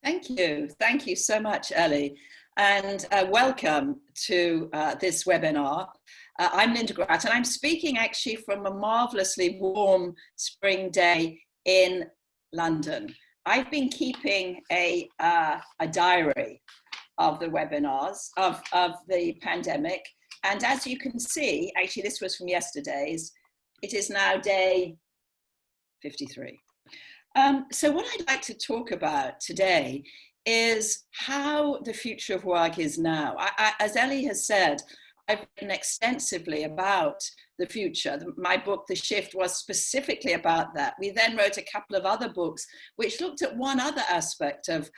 Thank you. Thank you so much, Ellie. And welcome to this webinar. I'm Lynda Gratton. I'm speaking actually from a marvelously warm spring day in London. I've been keeping a diary of the webinars of the pandemic. And as you can see, actually this was from yesterday's, it is now day 53. So what I'd like to talk about today is how the future of work is now. As Ellie has said, I've written extensively about the future. My book, The Shift, was specifically about that. We then wrote a couple of other books which looked at one other aspect of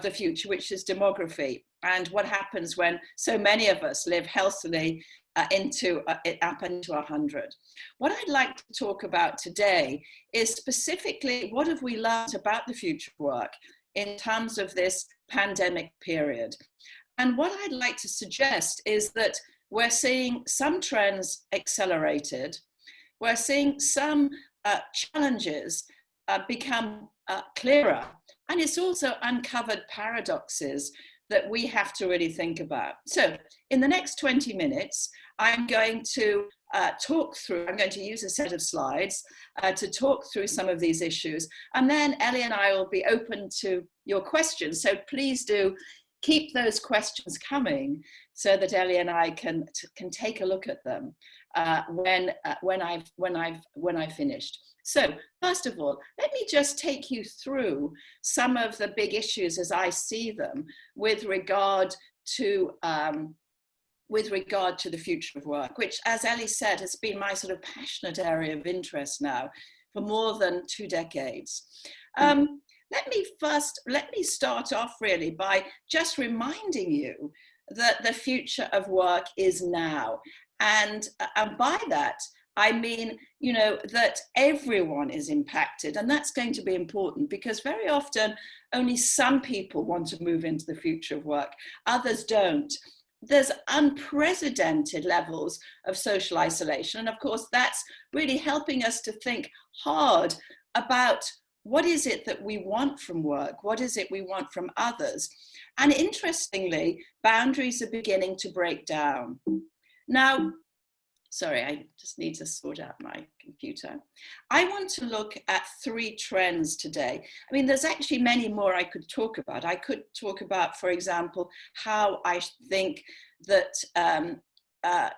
the future, which is demography, and what happens when so many of us live healthily up into 100. What I'd like to talk about today is specifically what have we learned about the future of work in terms of this pandemic period. And what I'd like to suggest is that we're seeing some trends accelerated. We're seeing some challenges become clearer. And it's also uncovered paradoxes that we have to really think about. So in the next 20 minutes, I'm going to I'm going to use a set of slides to talk through some of these issues. And then Ellie and I will be open to your questions. So please do keep those questions coming so that Ellie and I can take a look at them when I've finished. So first of all, let me just take you through some of the big issues as I see them with regard to the future of work, which, as Ellie said, has been my sort of passionate area of interest now for more than 2 decades. Let me start off really by just reminding you that the future of work is now. And by that, I mean, you know, that everyone is impacted, and that's going to be important because very often only some people want to move into the future of work, others don't. There's unprecedented levels of social isolation, and of course that's really helping us to think hard about what is it that we want from work, what is it we want from others. And interestingly, boundaries are beginning to break down. Now, sorry, I just need to sort out my computer. I want to look at 3 trends today. I mean, there's actually many more I could talk about. I could talk about, for example, how I think that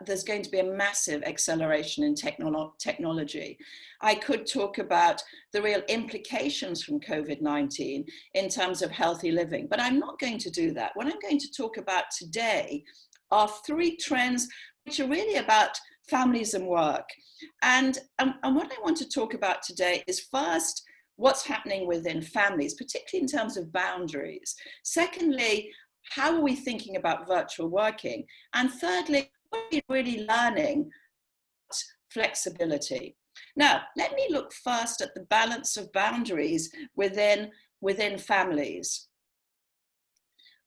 there's going to be a massive acceleration in technology. I could talk about the real implications from COVID-19 in terms of healthy living, but I'm not going to do that. What I'm going to talk about today are 3 trends which are really about families and work. And what I want to talk about today is first, what's happening within families, particularly in terms of boundaries. Secondly, how are we thinking about virtual working? And thirdly, what are we really learning about flexibility? Now, let me look first at the balance of boundaries within families.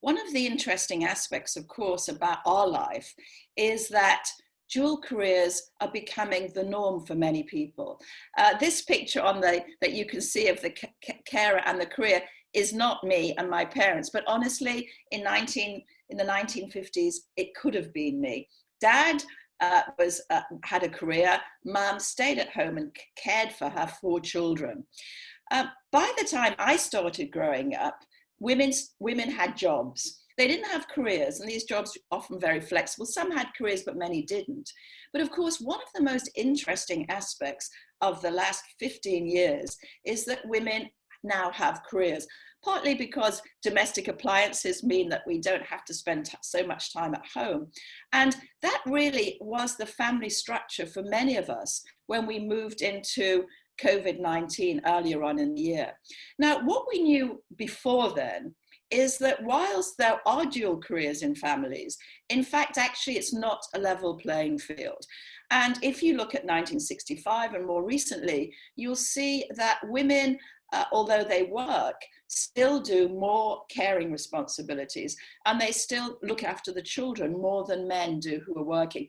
One of the interesting aspects, of course, about our life is that dual careers are becoming the norm for many people. This picture that you can see of the carer and the career is not me and my parents, but honestly, in the 1950s, it could have been me. Dad had a career, Mum stayed at home and cared for her 4 children. By the time I started growing up, women had jobs. They didn't have careers, and these jobs were often very flexible. Some had careers, but many didn't. But of course, one of the most interesting aspects of the last 15 years is that women now have careers, partly because domestic appliances mean that we don't have to spend so much time at home. And that really was the family structure for many of us when we moved into COVID-19 earlier on in the year. Now, what we knew before then is that whilst there are dual careers in families, in fact, actually, it's not a level playing field. And if you look at 1965 and more recently, you'll see that women, although they work, still do more caring responsibilities, and they still look after the children more than men do who are working.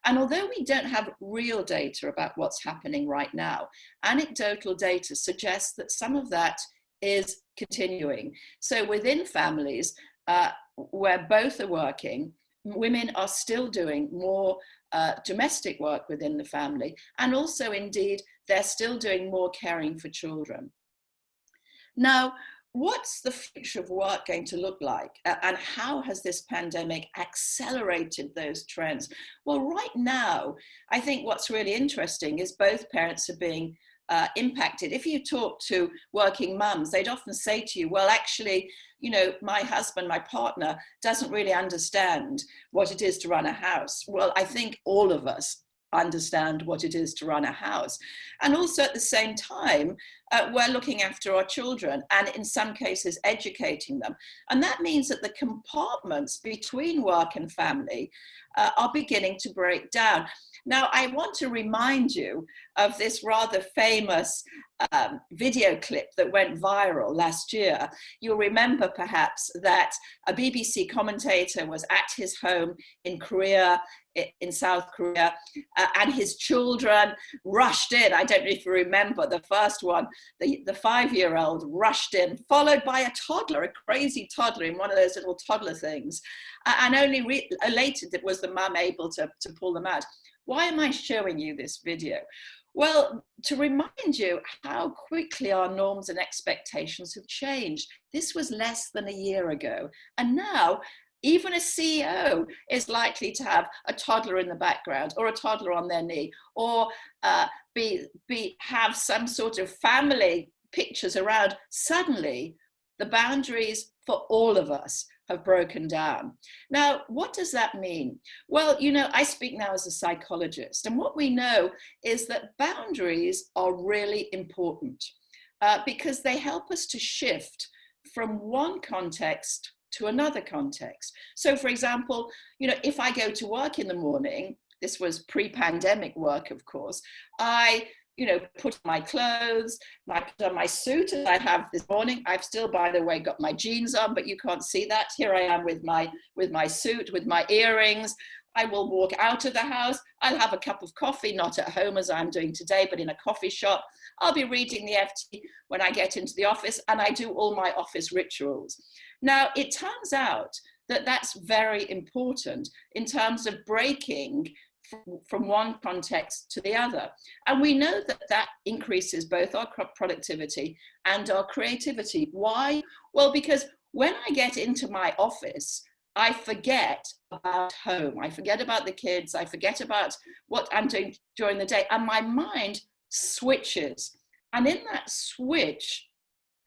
And although we don't have real data about what's happening right now, anecdotal data suggests that some of that is continuing. So within families where both are working, women are still doing more domestic work within the family, and also indeed they're still doing more caring for children. Now, what's the future of work going to look like, and how has this pandemic accelerated those trends? Well, right now, I think what's really interesting is both parents are being impacted. If you talk to working mums, they'd often say to you, well, actually, you know, my husband, my partner doesn't really understand what it is to run a house. Well, I think all of us understand what it is to run a house. And also at the same time, we're looking after our children and in some cases educating them. And that means that the compartments between work and family are beginning to break down. Now, I want to remind you of this rather famous video clip that went viral last year. You'll remember perhaps that a BBC commentator was at his home in Korea, in South Korea, and his children rushed in. I don't know if you remember the first one, the 5-year-old rushed in, followed by a toddler, a crazy toddler in one of those little toddler things. And only later was the mum able to pull them out. Why am I showing you this video? Well, to remind you how quickly our norms and expectations have changed. This was less than a year ago. And now, even a CEO is likely to have a toddler in the background or a toddler on their knee, or have some sort of family pictures around. Suddenly, the boundaries for all of us have broken down. Now, what does that mean? Well, you know, I speak now as a psychologist, and what we know is that boundaries are really important because they help us to shift from one context to another context. So for example, you know, if I go to work in the morning, this was pre-pandemic work, of course, I put on my clothes, I put on my suit as I have this morning. I've still, by the way, got my jeans on, but you can't see that. Here I am with my suit, with my earrings. I will walk out of the house. I'll have a cup of coffee, not at home as I'm doing today, but in a coffee shop. I'll be reading the FT when I get into the office, and I do all my office rituals. Now, it turns out that that's very important in terms of breaking from one context to the other. And we know that that increases both our productivity and our creativity. Why? Well, because when I get into my office, I forget about home. I forget about the kids. I forget about what I'm doing during the day. And my mind switches. And in that switch,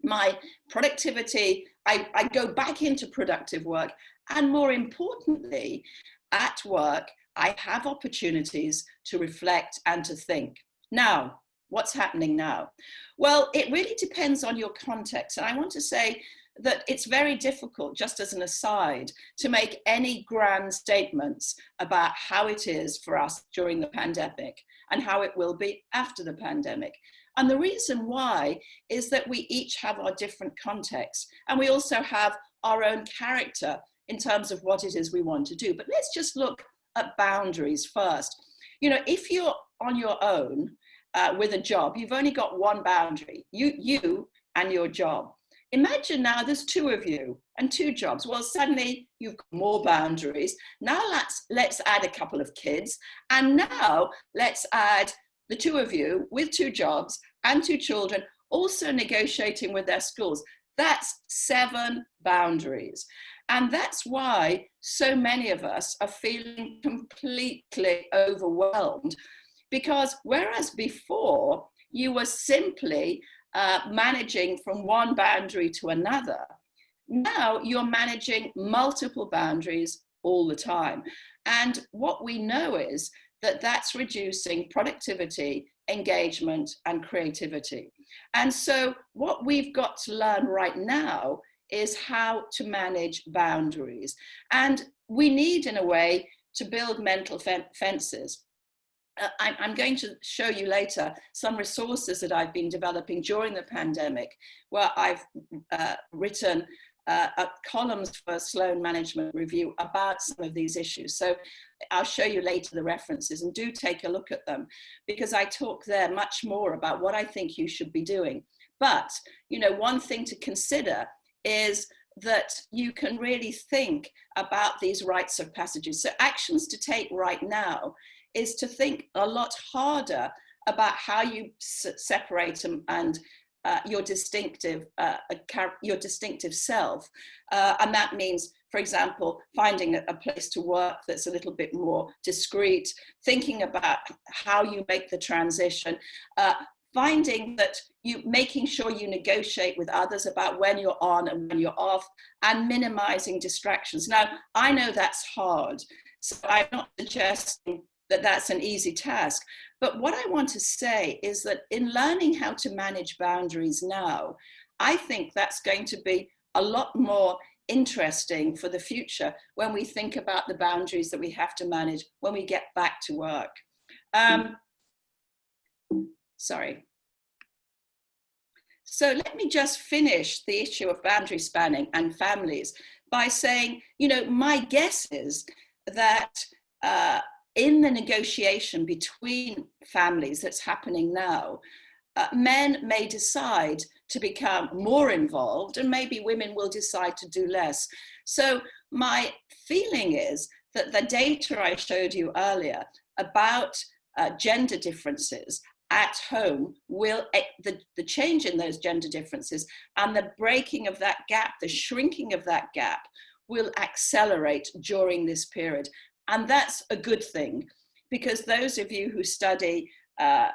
my productivity, I go back into productive work. And more importantly, at work, I have opportunities to reflect and to think. Now, what's happening now? Well, it really depends on your context. And I want to say that it's very difficult, just as an aside, to make any grand statements about how it is for us during the pandemic and how it will be after the pandemic. And the reason why is that we each have our different contexts, and we also have our own character in terms of what it is we want to do. But let's just look at boundaries first. You know, if you're on your own with a job, you've only got one boundary, you and your job. Imagine now there's two of you and two jobs. Well, suddenly you've got more boundaries. Now let's add a couple of kids. And now let's add the two of you with two jobs and two children also negotiating with their schools. That's 7 boundaries. And that's why so many of us are feeling completely overwhelmed, because whereas before you were simply managing from one boundary to another, now you're managing multiple boundaries all the time. And what we know is that that's reducing productivity, engagement, and creativity. And so what we've got to learn right now is how to manage boundaries. And we need, in a way, to build mental fences. I'm going to show you later some resources that I've been developing during the pandemic, where I've written columns for Sloan Management Review about some of these issues. So I'll show you later the references, and do take a look at them, because I talk there much more about what I think you should be doing. But, you know, one thing to consider is that you can really think about these rites of passages. So actions to take right now is to think a lot harder about how you separate them and your distinctive self. And that means, for example, finding a place to work that's a little bit more discreet, thinking about how you make the transition, finding that making sure you negotiate with others about when you're on and when you're off, and minimizing distractions. Now, I know that's hard, so I'm not suggesting that that's an easy task. But what I want to say is that in learning how to manage boundaries now, I think that's going to be a lot more interesting for the future when we think about the boundaries that we have to manage when we get back to work. Sorry. So let me just finish the issue of boundary spanning and families by saying, you know, my guess is that in the negotiation between families that's happening now, men may decide to become more involved, and maybe women will decide to do less. So my feeling is that the data I showed you earlier about gender differences at home will, the change in those gender differences and the breaking of that gap, the shrinking of that gap, will accelerate during this period. And that's a good thing, because those of you who study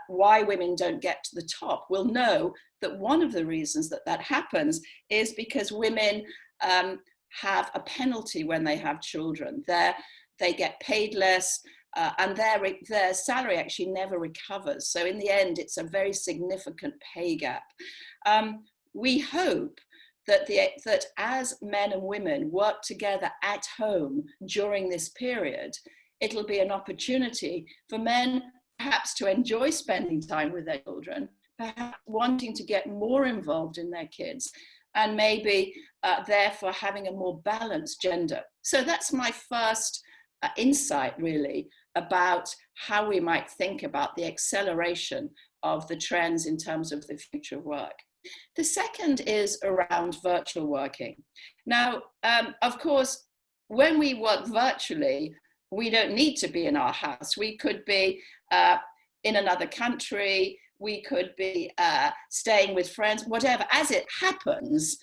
why women don't get to the top will know that one of the reasons that that happens is because women have a penalty when they have children. They get paid less, and their salary actually never recovers. So in the end, it's a very significant pay gap. We hope that as men and women work together at home during this period, it'll be an opportunity for men perhaps to enjoy spending time with their children, perhaps wanting to get more involved in their kids, and maybe therefore having a more balanced gender. So that's my first insight, really, about how we might think about the acceleration of the trends in terms of the future of work. The second is around virtual working. Now, of course, when we work virtually, we don't need to be in our house. We could be in another country, we could be staying with friends, whatever. As it happens,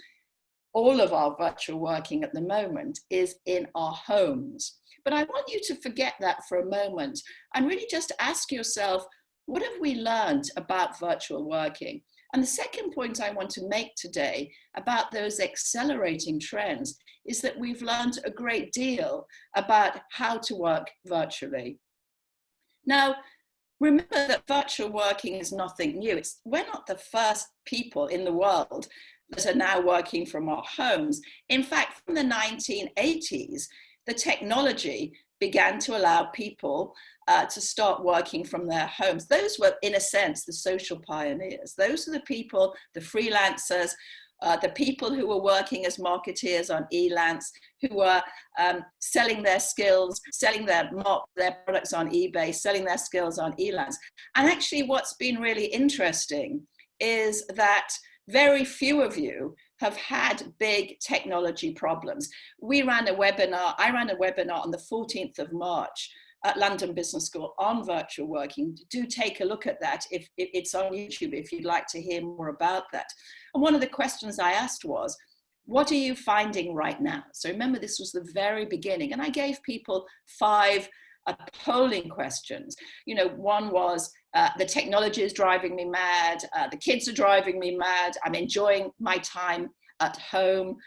all of our virtual working at the moment is in our homes. But I want you to forget that for a moment and really just ask yourself, what have we learned about virtual working? And the second point I want to make today about those accelerating trends is that we've learned a great deal about how to work virtually. Now, remember that virtual working is nothing new. We're not the first people in the world that are now working from our homes. In fact, from the 1980s, the technology began to allow people to start working from their homes. Those were, in a sense, the social pioneers. Those are the people, the freelancers, the people who were working as marketeers on Elance, who were selling their skills, selling their products on eBay, selling their skills on Elance. And actually what's been really interesting is that very few of you have had big technology problems. I ran a webinar on the 14th of March at London Business School on virtual working. Do take a look at that if it's on YouTube, if you'd like to hear more about that. And one of the questions I asked was, what are you finding right now? So remember, this was the very beginning, and I gave people 5 polling questions. You know, one was, the technology is driving me mad, the kids are driving me mad, I'm enjoying my time at home,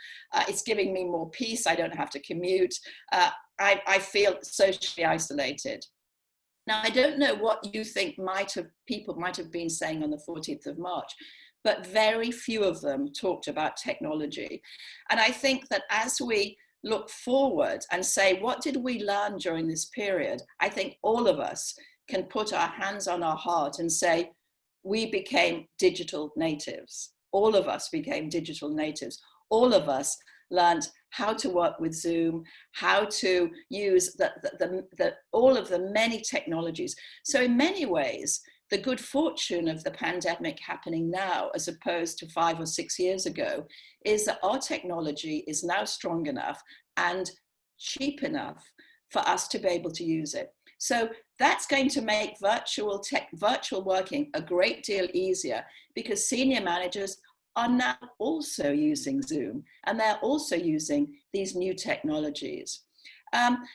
it's giving me more peace, I don't have to commute, I feel socially isolated. Now, I don't know what you think people might have been saying on the 14th of March, but very few of them talked about technology. And I think that as we look forward and say, what did we learn during this period? I think all of us can put our hands on our heart and say, we became digital natives. All of us became digital natives. All of us learned how to work with Zoom, how to use all of the many technologies. So in many ways, the good fortune of the pandemic happening now, as opposed to 5 or 6 years ago, is that our technology is now strong enough and cheap enough for us to be able to use it. So that's going to make virtual working a great deal easier, because senior managers are now also using Zoom, and they're also using these new technologies.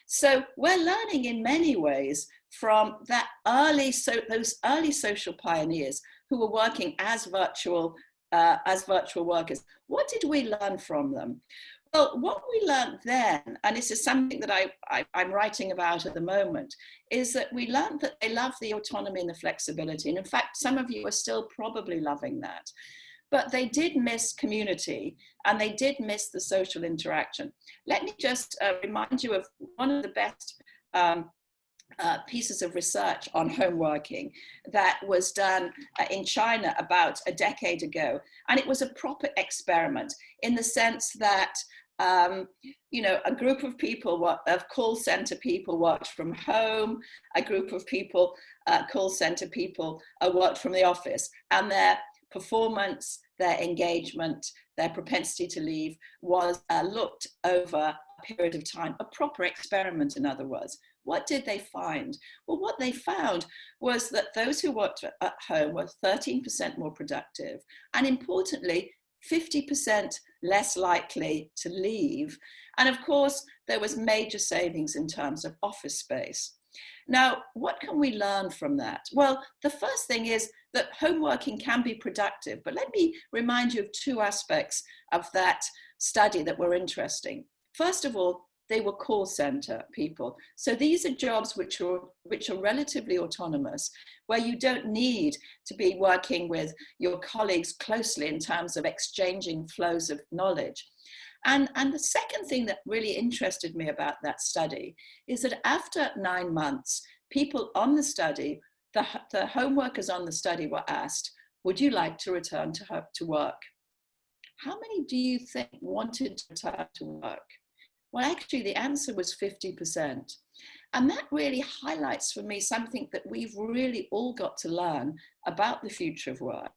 So we're learning in many ways from those early social pioneers who were working as virtual workers. What did we learn from them? Well, what we learned then, and this is something that I'm writing about at the moment, is that we learned that they love the autonomy and the flexibility. And in fact, some of you are still probably loving that. But they did miss community, and they did miss the social interaction. Let me just remind you of one of the best pieces of research on home working that was done in China about a decade ago. And it was a proper experiment in the sense that a group of people, of call center people, worked from home. A group of people, call center people, worked from the office, and their performance, their engagement, their propensity to leave was looked over a period of time, a proper experiment, in other words. What did they find? Well, what they found was that those who worked at home were 13% more productive, and importantly, 50% less likely to leave. And of course, there was major savings in terms of office space. Now, what can we learn from that? Well, the first thing is that home working can be productive, but let me remind you of two aspects of that study that were interesting. First of all, they were call center people. So these are jobs which are relatively autonomous, where you don't need to be working with your colleagues closely in terms of exchanging flows of knowledge. And the second thing that really interested me about that study is that after 9 months, people on the study, the home workers on the study were asked, would you like to return to work? How many do you think wanted to return to work? Well, actually, the answer was 50%. And that really highlights for me something that we've really all got to learn about the future of work,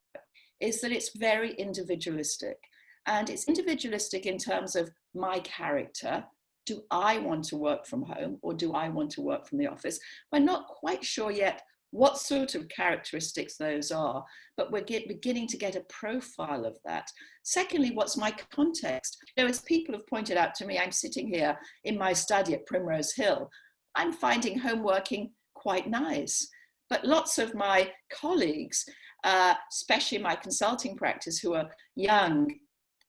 is that it's very individualistic. And it's individualistic in terms of my character. Do I want to work from home, or do I want to work from the office? We're not quite sure yet what sort of characteristics those are, but we're beginning to get a profile of that. Secondly, what's my context? As people have pointed out to me, I'm sitting here in my study at Primrose Hill. I'm finding home working quite nice, but lots of my colleagues, especially in my consulting practice, who are young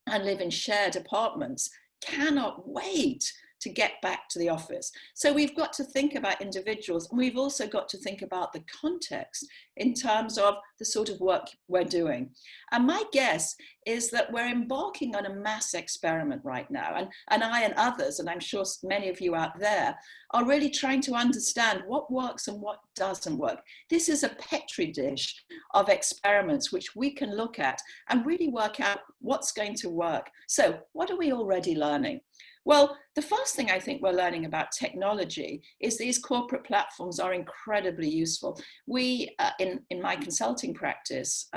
and live in shared apartments, cannot wait to get back to the office. So we've got to think about individuals, and we've also got to think about the context in terms of the sort of work we're doing. And my guess is that we're embarking on a mass experiment right now. And I and others, and I'm sure many of you out there, are really trying to understand what works and what doesn't work. This is a petri dish of experiments which we can look at and really work out what's going to work. So what are we already learning? Well, the first thing I think we're learning about technology is these corporate platforms are incredibly useful. We, in my consulting practice,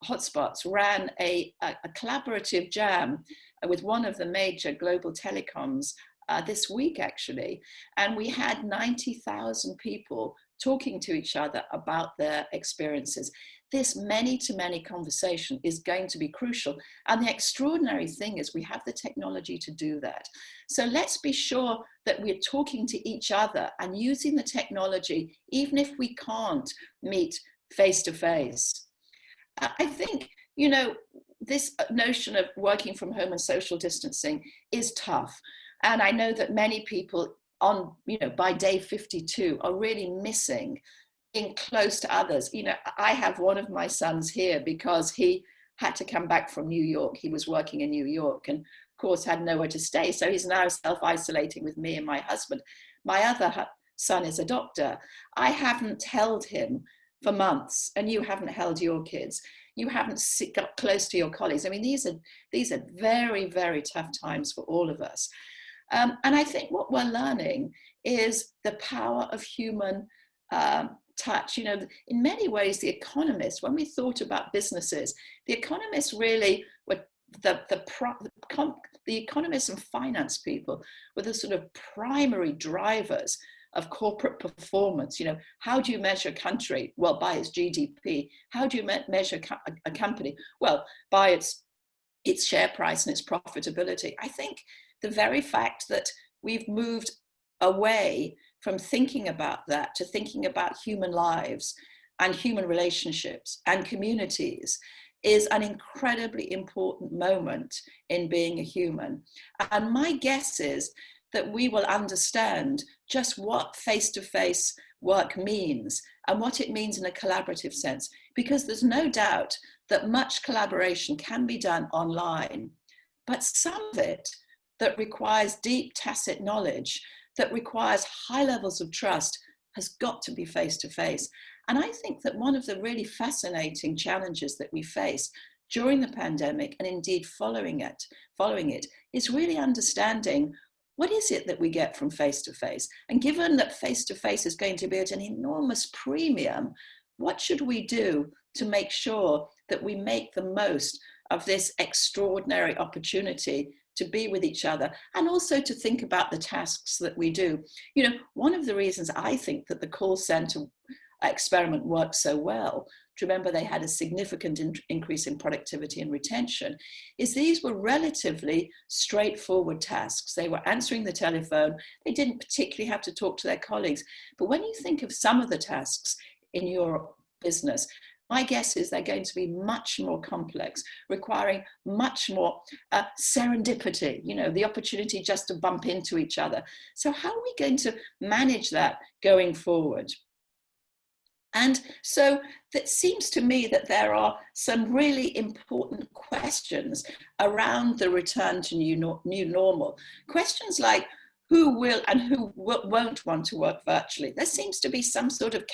Hotspots, ran a collaborative jam with one of the major global telecoms this week, actually. And we had 90,000 people talking to each other about their experiences. This many-to-many conversation is going to be crucial. And the extraordinary thing is we have the technology to do that. So let's be sure that we're talking to each other and using the technology, even if we can't meet face-to-face. I think, this notion of working from home and social distancing is tough. And I know that many people by day 52 are really missing being close to others. I have one of my sons here because he had to come back from New York. He was working in New York and of course had nowhere to stay. So he's now self-isolating with me and my husband. My other son is a doctor. I haven't held him for months, and you haven't held your kids. you haven't got close to your colleagues. I mean, these are very, very tough times for all of us. And I think what we're learning is the power of human touch. You know, in many ways, the economists, when we thought about businesses, the economists really were the economists and finance people were the sort of primary drivers of corporate performance. You know, how do you measure a country? Well, by its GDP. How do you measure a company? Well, by its share price and its profitability. I think the very fact that we've moved away from thinking about that to thinking about human lives and human relationships and communities is an incredibly important moment in being a human. And my guess is that we will understand just what face-to-face work means and what it means in a collaborative sense, because there's no doubt that much collaboration can be done online, but some of it that requires deep tacit knowledge, that requires high levels of trust, has got to be face-to-face. And I think that one of the really fascinating challenges that we face during the pandemic, and indeed following it, is really understanding what is it that we get from face-to-face? And given that face-to-face is going to be at an enormous premium, what should we do to make sure that we make the most of this extraordinary opportunity to be with each other, and also to think about the tasks that we do? You know, one of the reasons I think that the call center experiment worked so well, to remember they had a significant increase in productivity and retention, is these were relatively straightforward tasks. They were answering the telephone. They didn't particularly have to talk to their colleagues. But when you think of some of the tasks in your business, my guess is they're going to be much more complex, requiring much more serendipity, you know, the opportunity just to bump into each other. So how are we going to manage that going forward? And so it seems to me that there are some really important questions around the return to new normal. Questions like, who will and who won't want to work virtually? There seems to be some sort of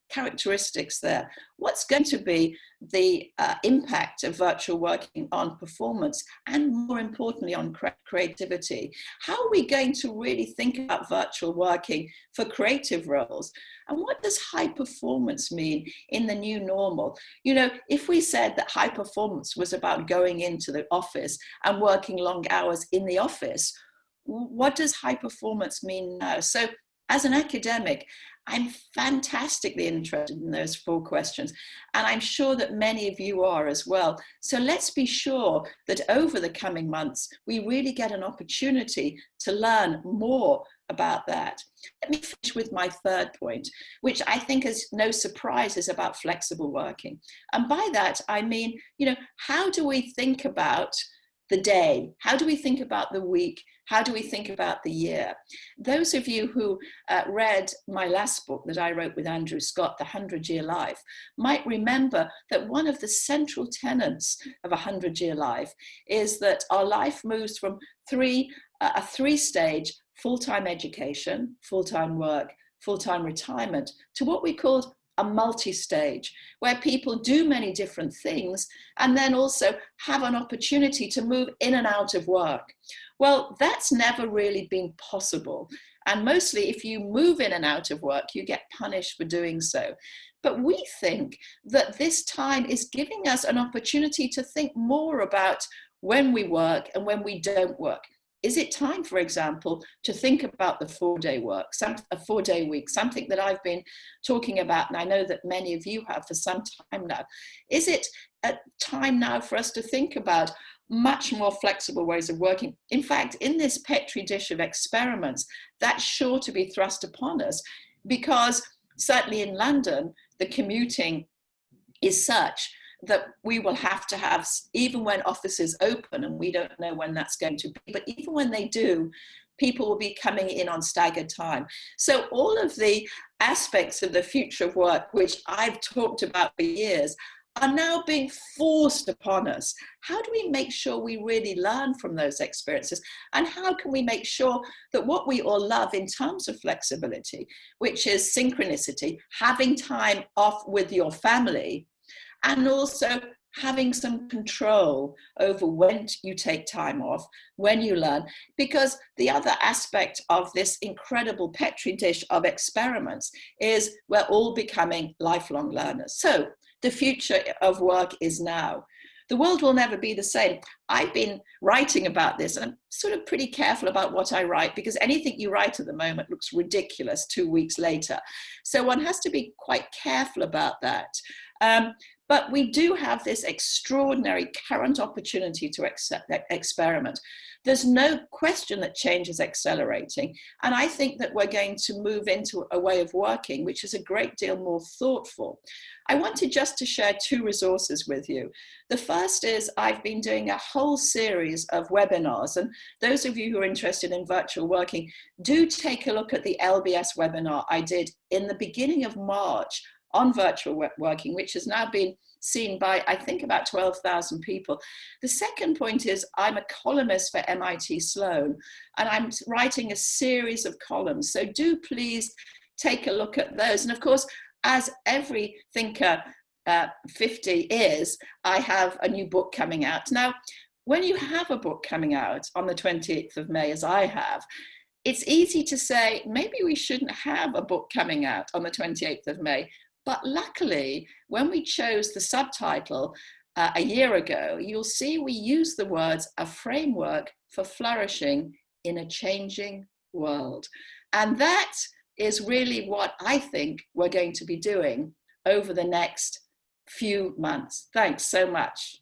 characteristics there. What's going to be the impact of virtual working on performance, and more importantly on creativity? How are we going to really think about virtual working for creative roles? And what does high performance mean in the new normal? You know, if we said that high performance was about going into the office and working long hours in the office, what does high performance mean now? So as an academic, I'm fantastically interested in those 4 questions, and I'm sure that many of you are as well. So let's be sure that over the coming months, we really get an opportunity to learn more about that. Let me finish with my 3rd point, which I think is no surprise, is about flexible working. And by that, I mean, you know, how do we think about the day? How do we think about the week? How do we think about the year? Those of you who read my last book that I wrote with Andrew Scott, The 100-Year Life, might remember that one of the central tenets of a 100-year life is that our life moves from a 3-stage full-time education, full-time work, full-time retirement, to what we called a multi-stage, where people do many different things and then also have an opportunity to move in and out of work. Well, that's never really been possible. And mostly if you move in and out of work, you get punished for doing so. But we think that this time is giving us an opportunity to think more about when we work and when we don't work. Is it time, for example, to think about the 4-day work, a 4-day week, something that I've been talking about, and I know that many of you have for some time now? Is it a time now for us to think about much more flexible ways of working? In fact, in this petri dish of experiments, that's sure to be thrust upon us, because certainly in London, the commuting is such that we will have to have, even when offices open, and we don't know when that's going to be, but even when they do, people will be coming in on staggered time. So all of the aspects of the future of work, which I've talked about for years, are now being forced upon us. How do we make sure we really learn from those experiences? And how can we make sure that what we all love in terms of flexibility, which is synchronicity, having time off with your family, and also having some control over when you take time off, when you learn, because the other aspect of this incredible petri dish of experiments is we're all becoming lifelong learners. So the future of work is now. The world will never be the same. I've been writing about this, and I'm sort of pretty careful about what I write, because anything you write at the moment looks ridiculous 2 weeks later. So one has to be quite careful about that. But we do have this extraordinary current opportunity to experiment. There's no question that change is accelerating. And I think that we're going to move into a way of working which is a great deal more thoughtful. I wanted just to share 2 resources with you. The first is I've been doing a whole series of webinars, and those of you who are interested in virtual working, do take a look at the LBS webinar I did in the beginning of March on virtual working, which has now been seen by, I think, about 12,000 people. The second point is I'm a columnist for MIT Sloan, and I'm writing a series of columns. So do please take a look at those. And of course, as every thinker 50 is, I have a new book coming out. Now, when you have a book coming out on the 28th of May, as I have, it's easy to say, maybe we shouldn't have a book coming out on the 28th of May. But luckily, when we chose the subtitle a year ago, you'll see we use the words "a framework for flourishing in a changing world." And that is really what I think we're going to be doing over the next few months. Thanks so much.